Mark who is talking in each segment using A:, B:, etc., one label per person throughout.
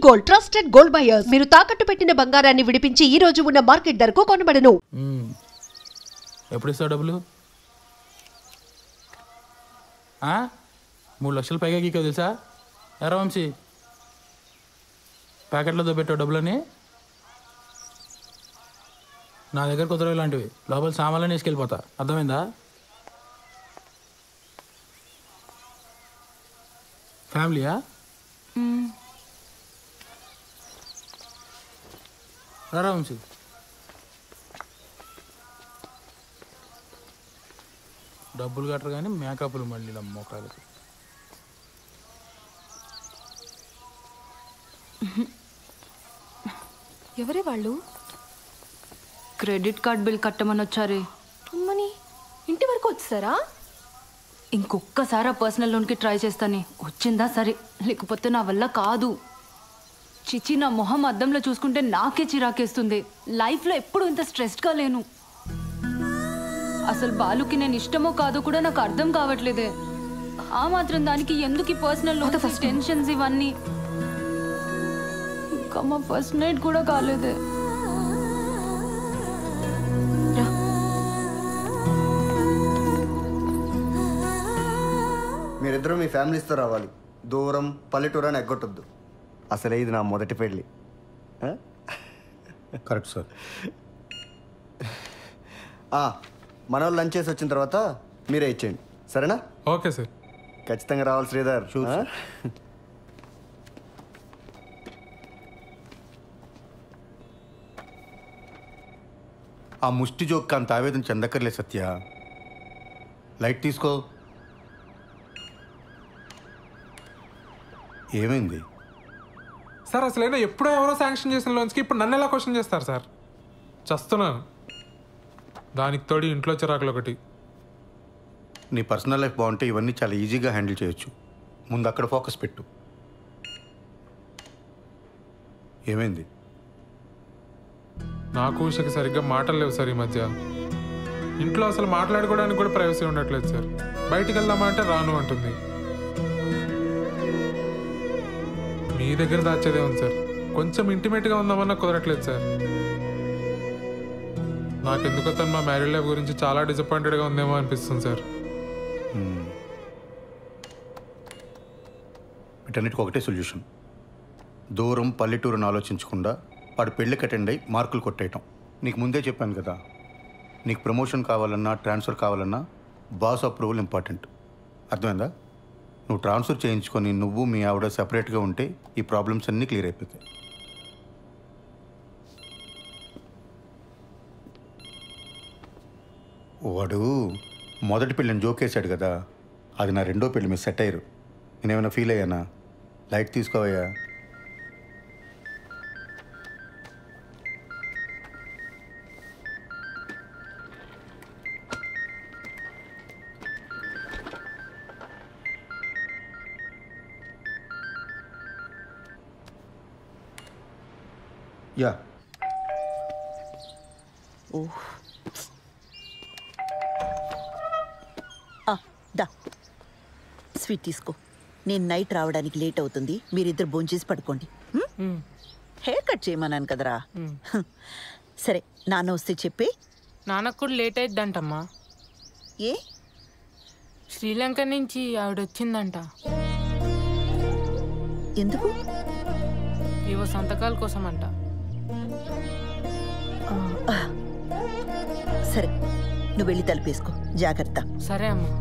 A: Gold trusted gold buyers. మీరు తాకట్టు పెట్టిన బంగారాన్ని విడిపించి ఈ రోజు ఉన్న మార్కెట్ ధరకు కొనబడను.
B: ఎప్పుడు ఇస్తావు డబ్బులు? 3 లక్షలు పైగా గీకో తెలుసా? ఎరా వంశీ, ప్యాకెట్లో పెట్టావు డబ్బులని. నా దగ్గర కుదరవు ఇలాంటివి. లోపల సామాన్లు వేసుకెళ్ళిపోతా, అర్థమైందా? ఫ్యామిలీయా? రా వంశీ. డబ్బులు కట్టరు కానీ మేకప్లు మళ్ళీ మోకాలకి.
C: ఎవరే వాళ్ళు?
D: క్రెడిట్ కార్డ్ బిల్ కట్టమని వచ్చారే.
C: అమ్మని ఇంటి వరకు వచ్చారా?
D: ఇంకొక్కసారి ఆ పర్సనల్ లోన్కి ట్రై చేస్తానే. వచ్చిందా సరే, లేకపోతే నా వల్ల కాదు. చిచి, నా మొహం అద్దంలో చూసుకుంటే నాకే చిరాకేస్తుంది. లైఫ్లో ఎప్పుడు ఇంత స్ట్రెస్డ్గా లేను. అసలు బాలుకి నేను ఇష్టమో కాదో కూడా నాకు అర్థం కావట్లేదే. ఆ మాత్రం దానికి ఎందుకు ఈ పర్సనల్ లోన్, ఫస్ట్ టెన్షన్స్ ఇవన్నీ. ఇంకా మా ఫస్ట్ నైట్ కూడా కాలేదే.
E: మీరిద్దరూ మీ ఫ్యామిలీస్తో రావాలి. దూరం పల్లెటూరు అని ఎగ్గొట్టొద్దు. అసలే ఇది నా మొదటి పెళ్ళి.
F: Correct sir.
E: మన వాళ్ళు లంచ్ చేసి వచ్చిన తర్వాత మీరే ఇచ్చేయండి, సరేనా?
F: Okay sir.
E: ఖచ్చితంగా రావాలి శ్రీధర్.
F: ఆ ముష్టి జోక్ అంత ఆవేదన చెందక్కర్లే సత్య. లైట్ తీసుకో. ఏమైంది
G: సార్? అసలైనా ఎప్పుడో ఎవరో శాంక్షన్ చేసిన లోన్స్కి ఇప్పుడు నన్ను ఎలా క్వశ్చన్ చేస్తారు సార్? చస్తున్నాను. దానికి తోడి ఇంట్లో చిరాకులు ఒకటి.
F: నీ పర్సనల్ లైఫ్ బాగుంటే ఇవన్నీ చాలా ఈజీగా హ్యాండిల్ చేయొచ్చు. ముందు అక్కడ ఫోకస్ పెట్టు. ఏమైంది?
G: నాకు ఉషకి సరిగ్గా మాటలు లేవు సార్ ఈ మధ్య. ఇంట్లో అసలు మాట్లాడుకోవడానికి కూడా ప్రైవసీ ఉండట్లేదు సార్. బయటికి వెళ్దామా అంటే రాను అంటుంది. మీ దగ్గర దాచేదే ఉంది సార్. కొంచెం ఇంటిమేట్గా ఉందామన్నా కుదరట్లేదు సార్. నాకెందుకో తను మా మ్యారీడ్ లైఫ్ గురించి చాలా డిసప్పాయింటెడ్గా ఉందేమో అనిపిస్తుంది సార్.
F: వీటన్నిటికి ఒకటే సొల్యూషన్. దూరం పల్లెటూరుని ఆలోచించకుండా వాడు పెళ్ళికి అటెండ్ అయ్యి మార్కులు కొట్టేయటం. నీకు ముందే చెప్పాను కదా, నీకు ప్రమోషన్ కావాలన్నా ట్రాన్స్ఫర్ కావాలన్నా బాస్ అప్రూవల్ ఇంపార్టెంట్. అర్థమైందా? నువ్వు ట్రాన్స్ఫర్ చేయించుకొని నువ్వు మీ ఆవిడ సెపరేట్గా ఉంటే ఈ ప్రాబ్లమ్స్ అన్నీ క్లియర్ అయిపోతాయి. వాడు మొదటి పెళ్ళిని జోకేశాడు కదా, అది నా రెండో పెళ్ళి మీద సెట్ అయ్యారు. నేనేమైనా ఫీల్ అయ్యానా? లైట్ తీసుకోవయ్యా. యా.
H: దా స్వీట్ తీసుకో. నేను నైట్ రావడానికి లేట్ అవుతుంది. మీరిద్దరు భోంచేసి పడుకోండి. హెయిర్ కట్ చేయమన్నాను కదరా. సరే, నాన్న వస్తే చెప్పే.
I: నాన్నకు కూడా లేట్ అయిద్దంటమ్మా.
H: ఏ?
I: శ్రీలంక నుంచి ఆవిడ వచ్చిందంట.
H: ఎందుకు?
I: ఏవో సంతకాల కోసం అంట.
H: సరే, నువ్వు వెళ్ళి తలుపేసుకో. జాగ్రత్త.
I: సరే అమ్మా.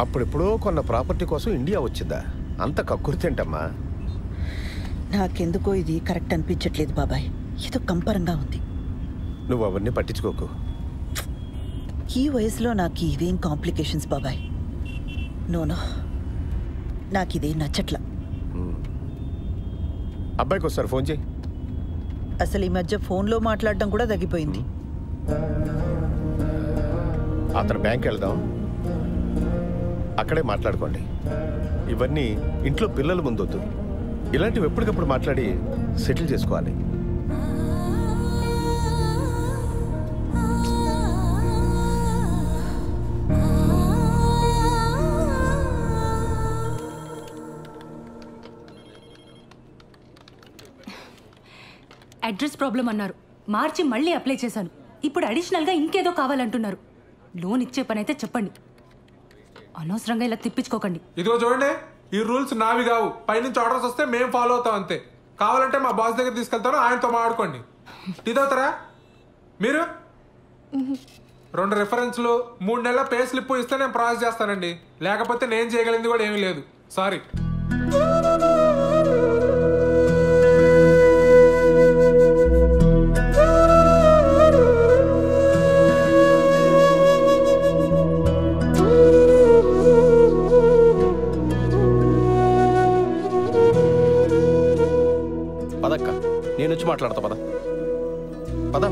J: అప్పుడెప్పుడో కొన్న ప్రాపర్టీ కోసం ఇండియా వచ్చిందా? అంత కక్కుర్తేంటమ్మా?
H: నాకెందుకో ఇది కరెక్ట్ అనిపించట్లేదు బాబాయ్. ఏదో కంపరంగా ఉంది.
J: నువ్వు అవన్నీ పట్టించుకోకు.
H: ఈ వయసులో నాకు ఇవేం కాంప్లికేషన్స్ బాబాయ్. నోనో, నాకు ఇదే నచ్చట్లా.
J: అబ్బాయికి ఒకసారి ఫోన్ చేయి.
H: అసలు ఈ మధ్య ఫోన్లో మాట్లాడడం కూడా తగ్గిపోయింది.
J: అతను బ్యాంక్ వెళ్దాం, అక్కడే మాట్లాడుకోండి. ఇవన్నీ ఇంట్లో పిల్లల ముందొద్దు. ఇలాంటివి ఎప్పటికప్పుడు మాట్లాడి సెటిల్ చేసుకోవాలి.
D: అడ్రస్ ప్రాబ్లం అన్నారు, మార్చి మళ్ళీ అప్లై చేశాను. ఇప్పుడు అడిషనల్గా ఇంకేదో కావాలంటున్నారు. లోన్ ఇచ్చే పని అయితే చెప్పండి, అనవసరంగా ఇలా తిప్పించుకోకండి.
G: ఇదిగో చూడండి, ఈ రూల్స్ నావి కావు. పైనుంచి ఆర్డర్స్ వస్తే మేము ఫాలో అవుతాం అంతే. కావాలంటే మా బాస్ దగ్గర తీసుకెళ్తాను, ఆయనతో మాట్లాడుకోండి. ఇదవుతారా మీరు? 2 రెఫరెన్స్లు 3 నెలల పే స్లిప్ ఇస్తే నేను ప్రాసెస్ చేస్తానండి. లేకపోతే నేను చేయగలిగింది కూడా ఏమీ లేదు. సారీ.
J: పదక్క, నేను వచ్చి మాట్లాడతా. పద పద.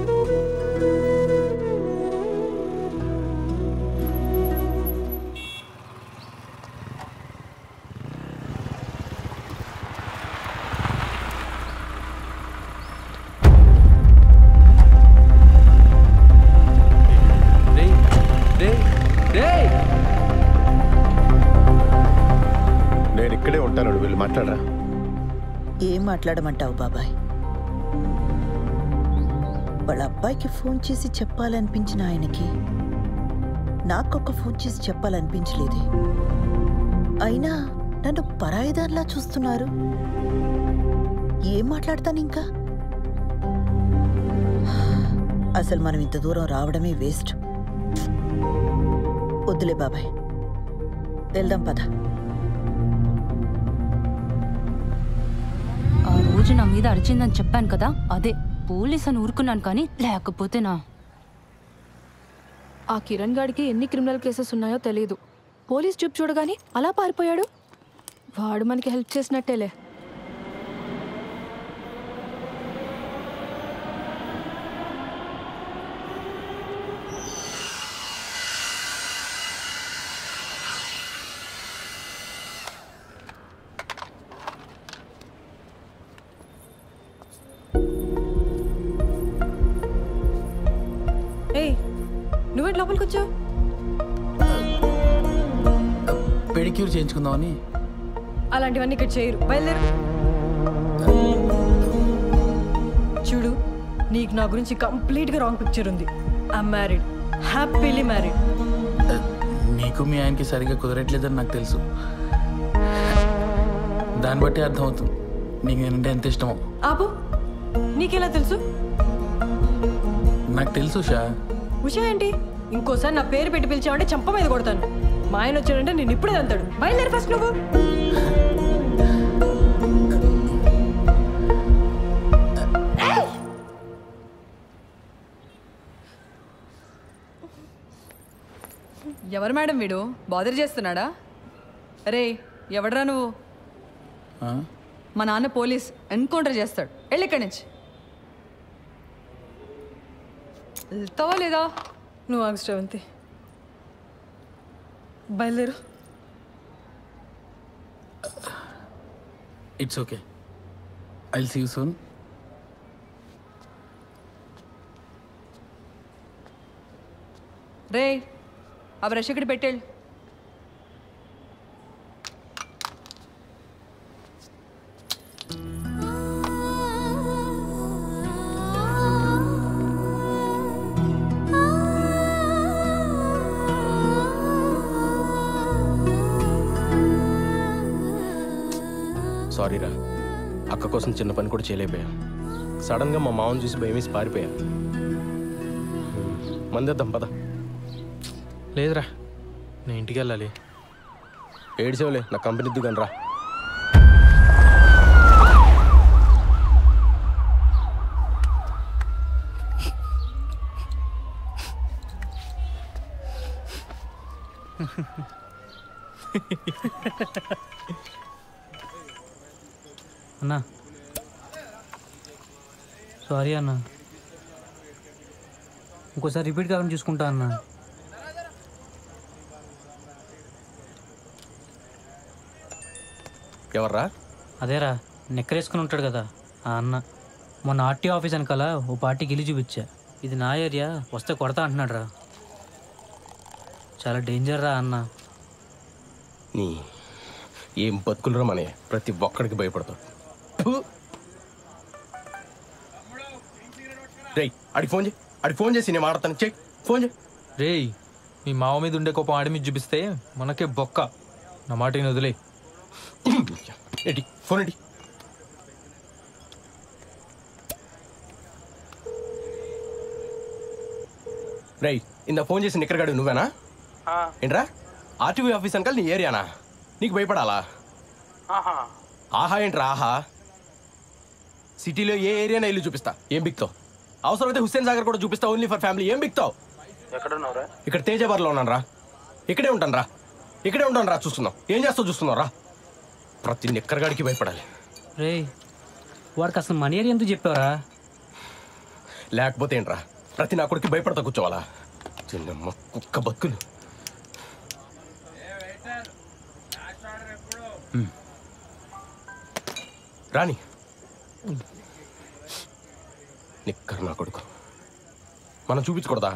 J: నేను ఇక్కడే ఉంటాను, వీళ్ళు మాట్లాడరా.
H: ఏం మాట్లాడమంటావు బాబాయ్? వాళ్ళ అబ్బాయికి ఫోన్ చేసి చెప్పాలనిపించిన ఆయనకి నాకొక ఫోన్ చేసి చెప్పాలనిపించలేదే. అయినా నన్ను పరాయిదాన్లా చూస్తున్నారు. ఏం మాట్లాడతాను ఇంకా? అసలు మనం ఇంత దూరం రావడమే వేస్ట్. వద్దులే బాబాయ్, వెళ్దాం పద.
D: ఆ రోజు నా మీద అరిచిందని చెప్పాను కదా, అదే పోలీస్ అని ఊరుకున్నాను. కానీ లేకపోతే
C: ఆ కిరణ్ గాడికి ఎన్ని క్రిమినల్ కేసెస్ ఉన్నాయో తెలియదు. పోలీస్ చూపు చూడగానే అలా పారిపోయాడు. వాడు మనకి హెల్ప్ చేసినట్టేలే. నువ్వేంటి లోపలికి వచ్చావు?
B: పెడిక్యూర్ చేయించుకుందామని.
C: అలాంటివన్నీ ఇక్కడ చేయరు, బయలుదేరు. చూడు, నీకు నా గురించి కంప్లీట్గా రాంగ్ పిక్చర్ ఉంది. I'm married, happily married.
B: నీకు మీ ఆయనకి సరిగ్గా కుదరట్లేదని నాకు తెలుసు. దాన్ని బట్టి అర్థమవుతుంది నీకు నేనంటే ఎంత ఇష్టమో.
C: ఆపు, నీకెలా తెలుసు?
B: నాకు తెలుసు షా.
C: ఉషా ఏంటి? ఇంకోసారి నా పేరు పెట్టి పిలిచావంటే చంప మీద కొడతాను. మా ఆయన వచ్చాడంటే నేను ఇప్పుడే అంటాడు. బయలుదేరి ఫస్ట్ నువ్వు.
K: ఎవరు మేడం వీడు? బాదర్ చేస్తున్నాడా? అరే ఎవడరా నువ్వు? మా నాన్న పోలీస్, ఎన్కౌంటర్ చేస్తాడు. వెళ్ళి ఇక్కడి నుంచి. వెళ్తావా లేదా?
C: నువ్వు ఆగు శ్రవంతి, బయలుదేరు.
B: It's okay, I will see you soon.
K: రే ఆ బ్రష్ ఇక్కడ పెట్టేళ్ళు.
L: సారీరా, అక్క కోసం చిన్న పని కూడా చేయలేకపోయా. సడన్గా మా మామని చూసి భయం వేసి పారిపోయా. మందేద్దాం పద.
M: లేదురా, నేను ఇంటికి వెళ్ళాలి.
L: ఏడ్చేవులే, నా కంపెనీ ఇద్దు కానీ రా.
M: అన్నా
N: సారీ అన్న, ఇంకోసారి రిపీట్ కాకుండా చూసుకుంటా అన్న.
L: ఎవర్రా?
N: అదేరా నెక్కరేసుకుని ఉంటాడు కదా ఆ అన్న. మొన్న ఆర్టీ ఆఫీస్ వెనకాల ఓ పార్టీకి వెళ్ళి చూపించా. ఇది నా ఏరియా, వస్తే కొడతా అంటున్నాడు రా. చాలా డేంజర్ రా అన్న.
L: ఏం బతుకులరా మనే, ప్రతి ఒక్కడికి భయపడతాడు. రేయ్ అడిగి ఫోన్ చేసి నేను మాట్లాడతాను. చెక్ ఫోన్ చేయి.
M: రేయ్, మీ మావ మీద ఉండే కోపం ఆడి మీద చూపిస్తే మనకే బొక్క. నా మాటని వదిలే.
L: ఎడి ఫోన్ ఎడి. రేయ్, ఇందా ఫోన్ చేసి నిక్కరగాడు నువ్వేనా? ఏంట్రా ఆర్టీవీ ఆఫీస్ అంకల్ నీ ఏరియానా? నీకు భయపడాలా? ఆహా ఏంట్రా ఆహా? సిటీలో ఏ ఏరియానా ఇల్లు చూపిస్తా, ఏం బిక్తావు? అవసరమైతే హుస్సేన్ సాగర్ కూడా చూపిస్తా, ఓన్లీ ఫర్ ఫ్యామిలీ. ఏం బిక్తావు?
M: ఎక్కడున్నావురా?
L: ఇక్కడ తేజాబార్లో ఉన్నాను రా. ఇక్కడే ఉంటాను రా. చూస్తున్నావు ఏం చేస్తావు? చూస్తున్నావు రా. ప్రతి నిక్కరగాడికి భయపడాలి.
N: రేయ్, వాడికి అసలు మన ఏరియా ఎందుకు చెప్పావరా?
L: లేకపోతే ఏంట్రా, ప్రతి నా కొడుకు భయపడతా కూర్చోవాలా? చిన్నమ్మ కుక్క బతుకులు. రాని నిక్కర్ నా కొడుకు, మనం చూపించకూడదా?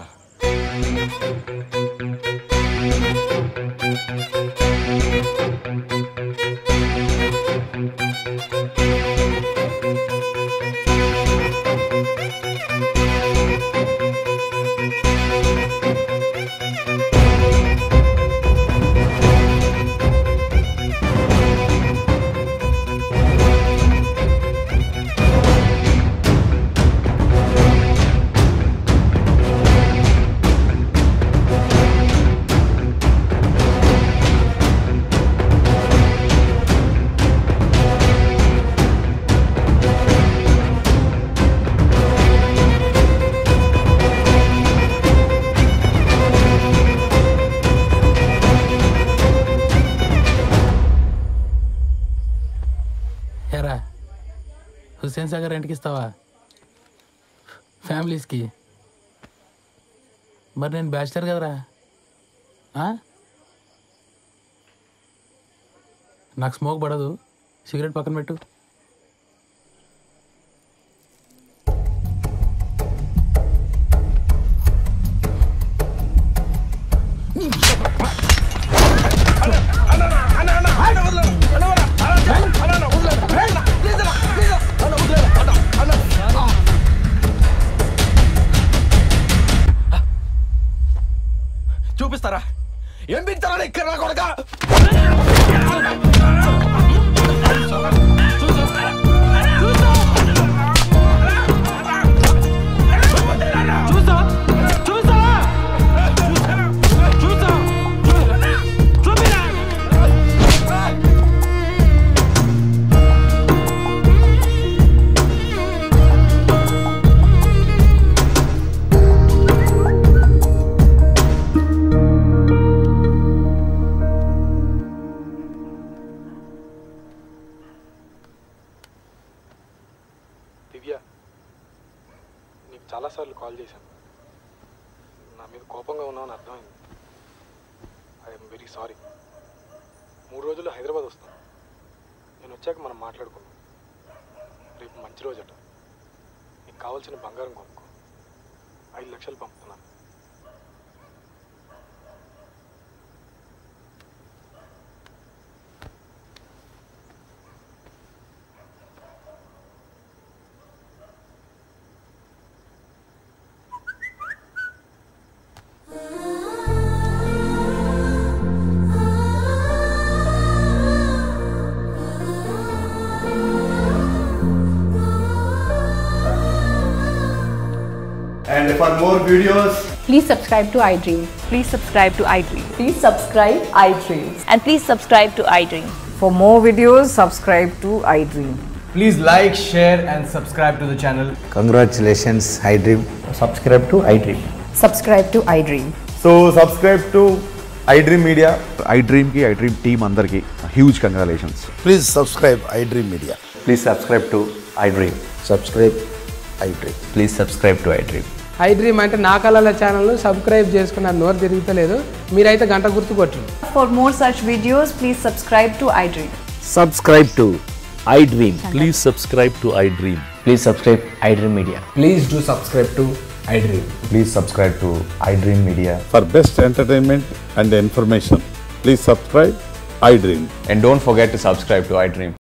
B: హుస్సేన్ సాగర్ రెంట్కి ఇస్తావా ఫ్యామిలీస్కి? మరి నేను బ్యాచిలర్ కదరా. నాకు స్మోక్ పడదు, సిగరెట్ పక్కన పెట్టు.
L: చూపిస్తారా? ఏం బిగుతారా ఇక్కడ నా కొడుకా?
M: దివ్య, నీకు చాలాసార్లు కాల్ చేశాను. నా మీద కోపంగా ఉన్నావని అర్థమైంది. I'm very sorry. 3 రోజుల్లో హైదరాబాద్ వస్తాను. నేను వచ్చాక మనం మాట్లాడుకుందాం. రేపు మంచి రోజట. నీకు కావాల్సిన బంగారం కొనుక్కో. 5 లక్షలు పంపుతున్నాను.
O: And for more videos,
P: please subscribe to iDream. Please subscribe to iDream. Please subscribe iDream. And please subscribe to iDream.
Q: For more videos, subscribe to iDream.
O: please like, share and subscribe to the channel.
R: Congratulations, iDream.
O: Subscribe to iDream.
Q: Subscribe to iDream.
O: So subscribe to iDream Media.
S: iDream ki iDream team andarki huge congratulations.
R: Please subscribe iDream Media.
O: Please subscribe to iDream.
R: Subscribe
J: iDream.
O: Please subscribe to iDream.
T: I dream అంటే నా కళల channel subscribe చేసుకున్న నోరు తిరుగుతలేదు. మీరైతే గంట గుర్తు కొట్టండి.
P: For more such videos, please subscribe to iDream.
U: Subscribe to iDream. Please subscribe to iDream.
O: Please subscribe iDream Media.
T: Please do subscribe to iDream.
O: Please subscribe to iDream Media.
V: For best entertainment and information, please subscribe iDream.
O: And don't forget to subscribe to iDream.